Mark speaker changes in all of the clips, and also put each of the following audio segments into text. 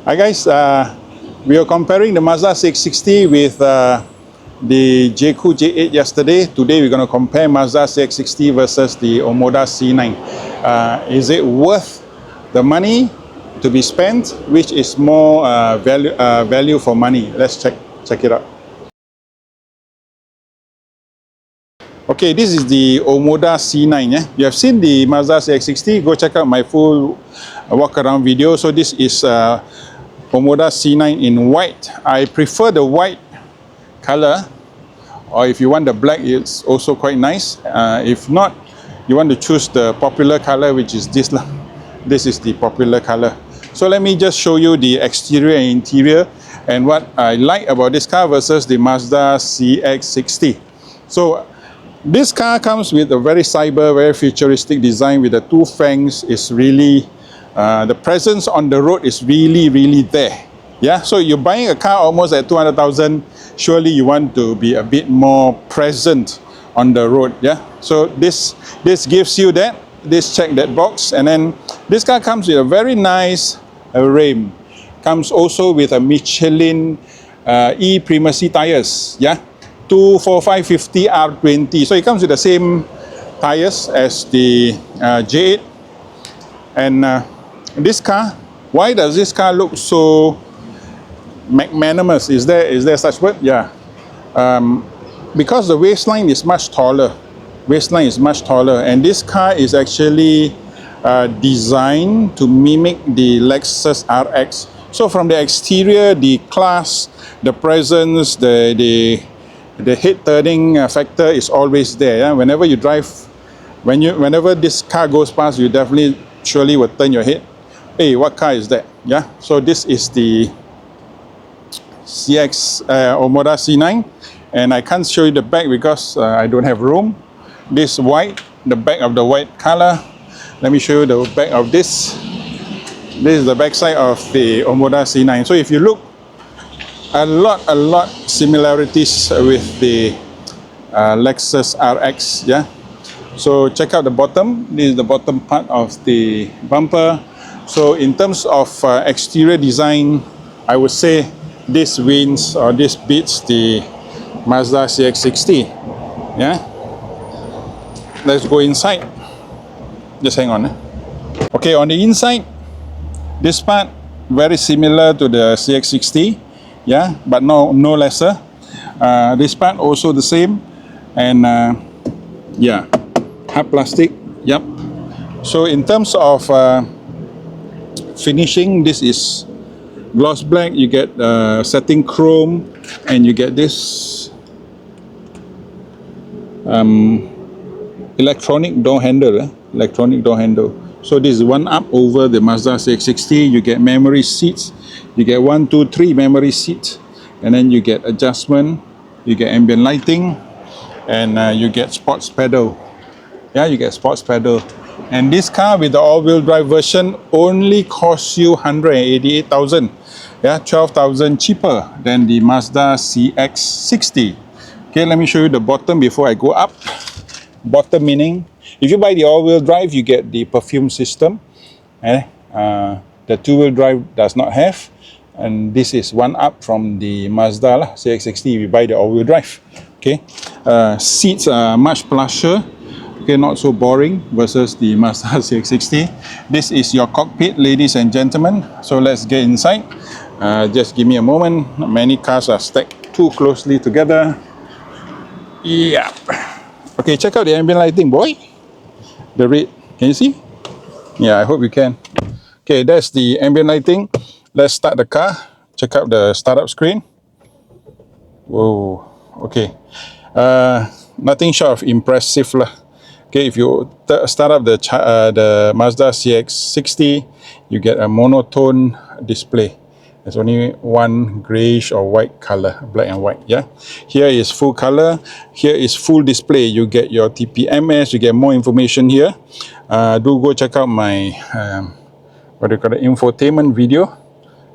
Speaker 1: Hi guys, we are comparing the Mazda CX60 with the J8 yesterday. Today we're going to compare Mazda CX60 versus the Omoda C9. Is it worth the money to be spent? Which is more value for money? Let's check it out. Okay, this is the Omoda C9. Yeah? You have seen the Mazda CX60. Go check out my full walk around video. So this is Omoda C9 in white. I prefer the white color, or if you want the black, it's also quite nice. If not, you want to choose the popular color, which is this. This is the popular color. So let me just show you the exterior and interior and what I like about this car versus the Mazda cx60. So this car comes with a very cyber, very futuristic design with the two fangs. It's really the presence on the road is really there. Yeah, so you're buying a car almost at 200,000. Surely you want to be a bit more present on the road. Yeah, so this gives you that. This check that box, and then this car comes with a very nice rim. Comes also with a Michelin E Primacy tires. Yeah, 245/50 R20. So it comes with the same tires as the J8. And this car, why does this car look so magnanimous? Is there such word? Yeah, because the waistline is much taller. Waistline is much taller, and this car is actually designed to mimic the Lexus RX. So from the exterior, the class, the presence, the head turning factor is always there. Yeah? Whenever you drive, whenever this car goes past, you definitely surely will turn your head. Hey, what car is that? Yeah. So this is the Omoda C9, and I can't show you the back because I don't have room. This white, the back of the white color. Let me show you the back of this. This is the back side of the Omoda C9. So if you look, a lot similarities with the Lexus RX. Yeah. So check out the bottom. This is the bottom part of the bumper. So in terms of exterior design, I would say this wins, or this beats the Mazda CX60. Yeah. Let's go inside. Just hang on. Okay, on the inside, this part very similar to the CX60, yeah, but no lesser. This part also the same, and yeah, hard plastic. Yep. So in terms of finishing, this is gloss black. You get satin chrome, and you get this electronic door handle. Electronic door handle. So this is one up over the Mazda CX60. You get memory seats. You get 1, 2, 3 memory seats, and then you get adjustment. You get ambient lighting, and you get sports pedal. Yeah, you get sports pedal. And this car with the all-wheel drive version only costs you 188,000. Yeah, 12,000 cheaper than the Mazda CX60. Okay, let me show you the bottom before I go up. Bottom meaning, if you buy the all-wheel drive, you get the perfume system. The two-wheel drive does not have, and this is one up from the Mazda CX60 if you buy the all-wheel drive. Okay, seats are much plusher. Okay, not so boring versus the Mazda CX60. This is your cockpit, ladies and gentlemen. So let's get inside. Just give me a moment. Many cars are stacked too closely together. Yeah. Okay, check out the ambient lighting, boy. The red. Can you see? Yeah, I hope you can. Okay, that's the ambient lighting. Let's start the car. Check out the startup screen. Whoa. Okay. Nothing short of impressive lah. Okay, if you start up the Mazda CX60, you get a monotone display. There's only one grayish or white color, black and white. Yeah. Here is full color. Here is full display. You get your TPMS. You get more information here. Do go check out my infotainment video.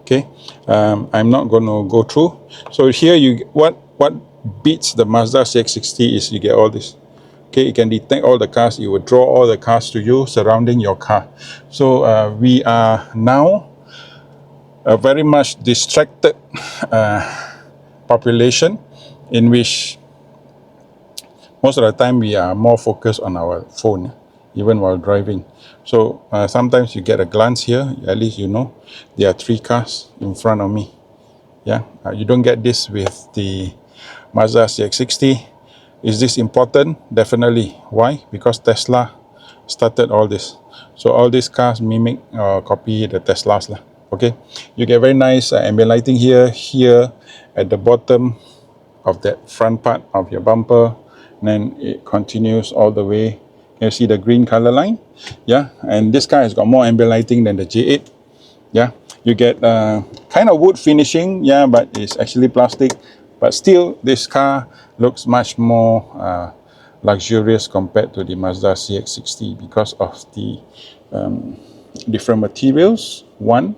Speaker 1: Okay. I'm not going to go through. So here what beats the Mazda CX60 is you get all this. Okay, it can detect all the cars. It will draw all the cars to you surrounding your car. So we are now a very much distracted population, in which most of the time we are more focused on our phone, even while driving. So sometimes you get a glance here, at least you know there are 3 cars in front of me. Yeah, you don't get this with the Mazda cx60. Is this important? Definitely. Why? Because Tesla started all this. So all these cars mimic or copy the Teslas lah. Okay, you get very nice ambient lighting here at the bottom of that front part of your bumper, and then it continues all the way. You see the green color line? Yeah, and this car has got more ambient lighting than the J8. Yeah, you get kind of wood finishing, yeah, but it's actually plastic. But still, this car looks much more luxurious compared to the Mazda cx60 because of the different materials. One,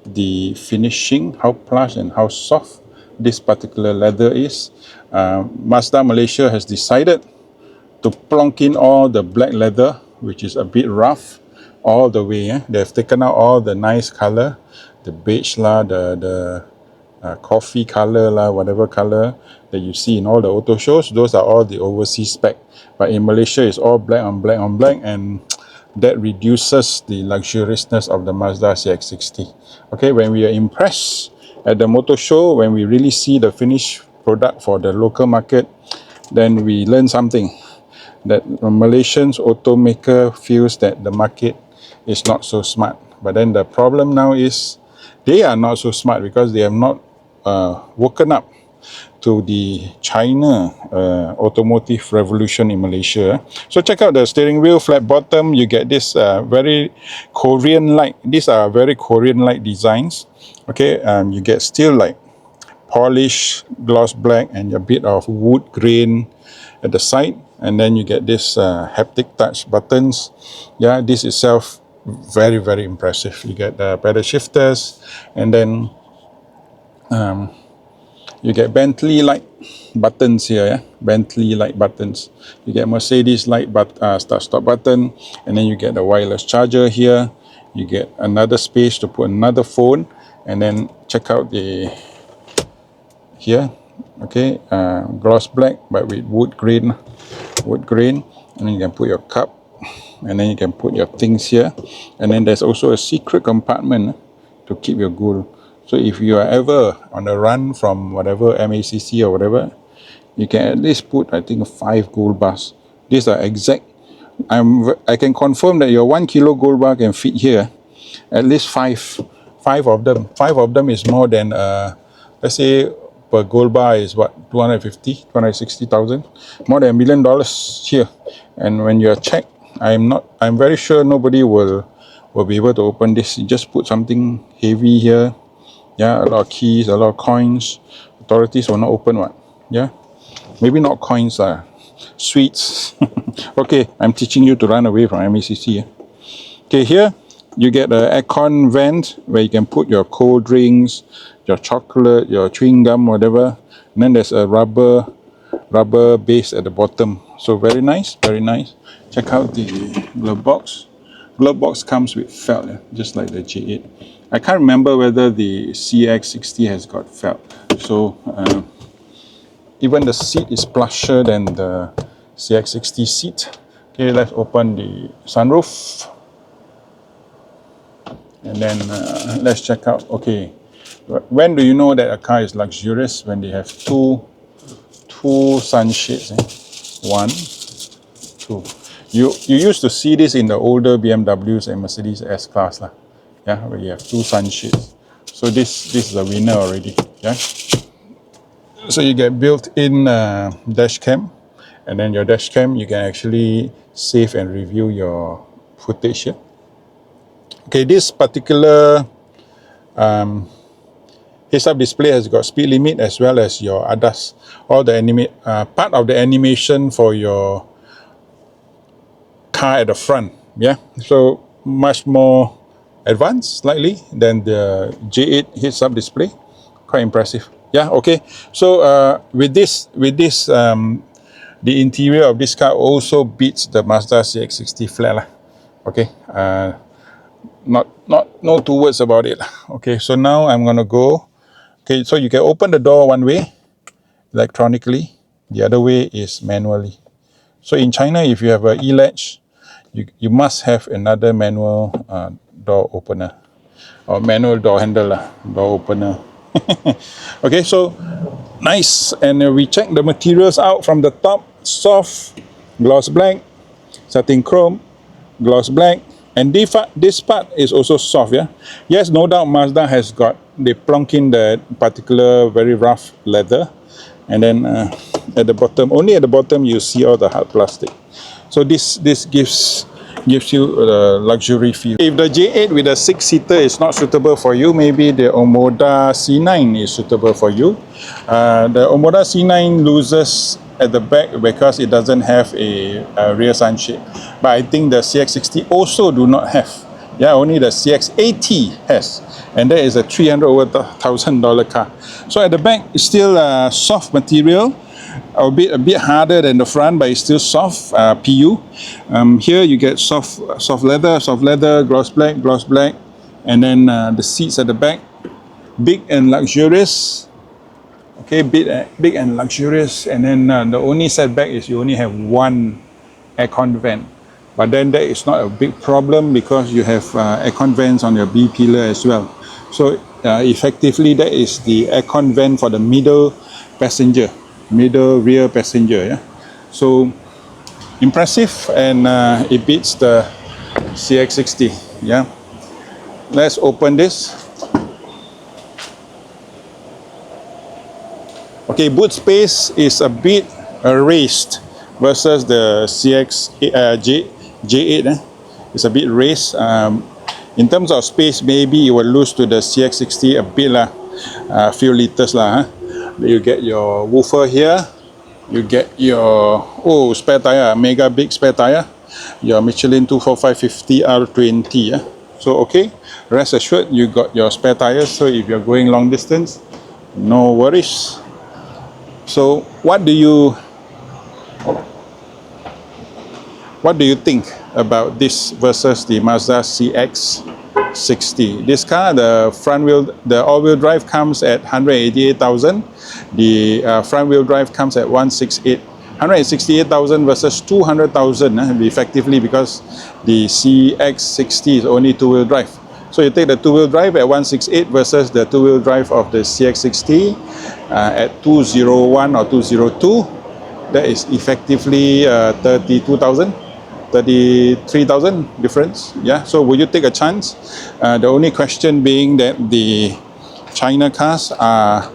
Speaker 1: the finishing, how plush and how soft this particular leather is. Mazda Malaysia has decided to plonk in all the black leather, which is a bit rough, all the way. They've taken out all the nice color, the beige lah, the coffee color lah, whatever color that you see in all the auto shows. Those are all the overseas spec. But in Malaysia, it's all black on black on black, and that reduces the luxuriousness of the Mazda CX-60. Okay, when we are impressed at the motor show, when we really see the finished product for the local market, then we learn something. That Malaysians automaker feels that the market is not so smart. But then the problem now is they are not so smart because they have not woken up to the China automotive revolution in Malaysia. So check out the steering wheel, flat bottom. You get this very Korean-like. These are very Korean-like designs. Okay, you get still like polished gloss black and a bit of wood grain at the side, and then you get this haptic touch buttons. Yeah, this itself very, very impressive. You get the pedal shifters, and then you get Bentley light buttons here. Yeah, Bentley light buttons. You get Mercedes light start stop button, and then you get the wireless charger here. You get another space to put another phone, and then check out the here. Okay, gloss black but with wood grain, and then you can put your cup, and then you can put your things here, and then there's also a secret compartment to keep your gold. So if you are ever on a run from whatever MACC or whatever, you can at least put, I think, 5 gold bars. These are exact. I can confirm that your 1 kilo gold bar can fit here. At least five of them. 5 of them is more than let's say per gold bar is what, 260,000, more than $1 million here. And when you are checked, I'm very sure nobody will be able to open this. You just put something heavy here. Yeah, a lot of keys, a lot of coins. Authorities will not open what. Yeah, maybe not coins, sweets. Okay, I'm teaching you to run away from MACC. Okay, here you get an aircon vent where you can put your cold drinks, your chocolate, your chewing gum, whatever. And then there's a rubber base at the bottom. So very nice, very nice. Check out the glove box. Glove box comes with felt, just like the J8. I can't remember whether the CX60 has got felt. So even the seat is plusher than the CX60 seat. Okay, let's open the sunroof. And then let's check out. Okay, when do you know that a car is luxurious? When they have two sunshades. One, two. You used to see this in the older BMWs and Mercedes S-Class lah. Yeah, where you have 2 sunshades. So this is a winner already. Yeah. So you get built-in dash cam, and then your dash cam you can actually save and review your footage here. Okay, this particular heads-up display has got speed limit as well as your ADAS. All the part of the animation for your car at the front. Yeah, so much more advanced slightly than the J8 heads-up display. Quite impressive. Yeah. Okay. So with this, the interior of this car also beats the Mazda CX-60 flat lah. Okay. no two words about it. Okay, so now I'm gonna go. Okay, so you can open the door one way electronically, the other way is manually. So in China, if you have a e-latch, you must have another manual door opener or manual door handle, door opener. Okay, so nice. And we check the materials out from the top. Soft, gloss black, satin chrome, gloss black, and this part is also soft. Yeah, yes, no doubt Mazda has got, they plonk in the particular very rough leather, and then at the bottom, only at the bottom, you see all the hard plastic. So this gives you a luxury feel. If the J8 with a 6-seater is not suitable for you, maybe the Omoda C9 is suitable for you. The Omoda C9 loses at the back because it doesn't have a rear sunshade. But I think the cx60 also do not have. Yeah, only the cx80 has. And that is a $300,000 car. So at the back, it's still soft material. A bit harder than the front, but it's still soft PU. Here you get soft leather, gloss black, and then the seats at the back, big and luxurious. Okay, big and luxurious, and then the only setback is you only have one aircon vent. But then that is not a big problem because you have aircon vents on your B pillar as well. So effectively, that is the aircon vent for the middle rear passenger. Yeah, so impressive, and it beats the cx60. Yeah, let's open this. Okay, boot space is a bit raised versus the J8. It's a bit raised. In terms of space, maybe it will lose to the cx60 a bit a few liters You get your woofer here. You get your spare tire, mega big spare tire. Your Michelin 245/50 R20. Yeah. So okay, rest assured you got your spare tires. So if you're going long distance, no worries. So what do you think about this versus the Mazda cx60? This car, the all-wheel drive comes at 188,000. The front-wheel drive comes at 168,000 versus 200,000 effectively, because the cx60 is only two-wheel drive. So you take the two-wheel drive at 168 versus the two-wheel drive of the cx60 at 201 or 202. That is effectively 32,000. 33,000 difference. Yeah, so would you take a chance? The only question being that the China cars are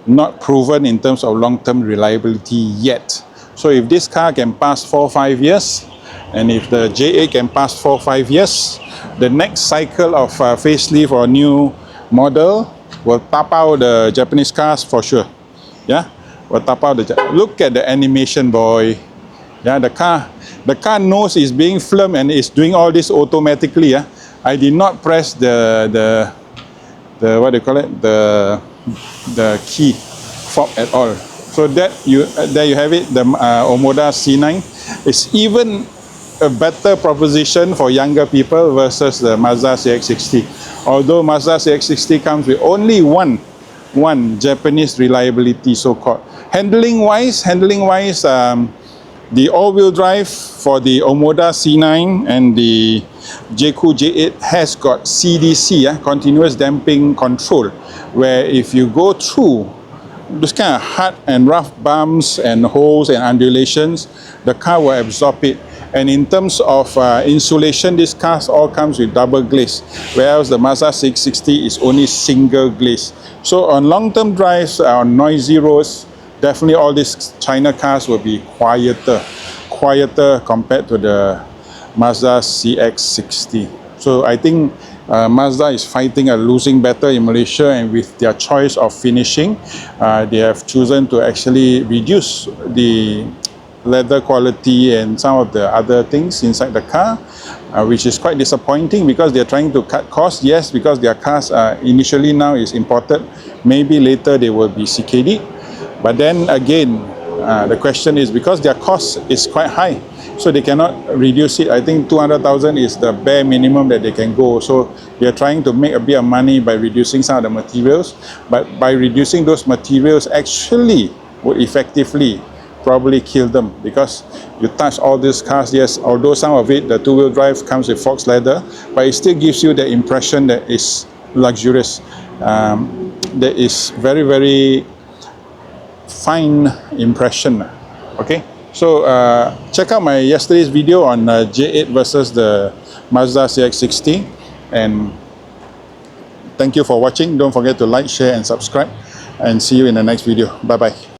Speaker 1: not proven in terms of long-term reliability yet. So if this car can pass 4 or 5 years, and if the J8 can pass 4 or 5 years, the next cycle of facelift or new model will tap out the Japanese cars for sure. Yeah, will tap out look at the animation, boy. Yeah, the car knows it's being filmed and it's doing all this automatically. Yeah, I did not press the what do you call it, the key fob at all. So there you have it. The Omoda C9 is even a better proposition for younger people versus the Mazda CX-60. Although Mazda CX-60 comes with only one Japanese reliability, so-called. Handling wise, the all-wheel drive for the Omoda C9 and the J8 has got CDC, continuous damping control, where if you go through this kind of hard and rough bumps and holes and undulations, the car will absorb it. And in terms of insulation, this car all comes with double glaze, whereas the Mazda CX-60 is only single glaze. So on long-term drives, on noisy roads, definitely all these China cars will be quieter compared to the Mazda CX-60. So I think Mazda is fighting a losing battle in Malaysia, and with their choice of finishing, they have chosen to actually reduce the leather quality and some of the other things inside the car, which is quite disappointing because they're trying to cut costs. Yes, because their cars initially now is imported, maybe later they will be CKD. But then again, The question is because their cost is quite high, so they cannot reduce it. I think 200,000 is the bare minimum that they can go. So they are trying to make a bit of money by reducing some of the materials, but by reducing those materials actually would effectively probably kill them, because you touch all these cars, yes, although some of it, the two-wheel drive comes with Fox leather, but it still gives you the impression that it's luxurious. That is very, very fine impression. Okay, so check out my yesterday's video on J8 versus the Mazda cx60, and thank you for watching. Don't forget to like, share and subscribe, and see you in the next video. Bye bye.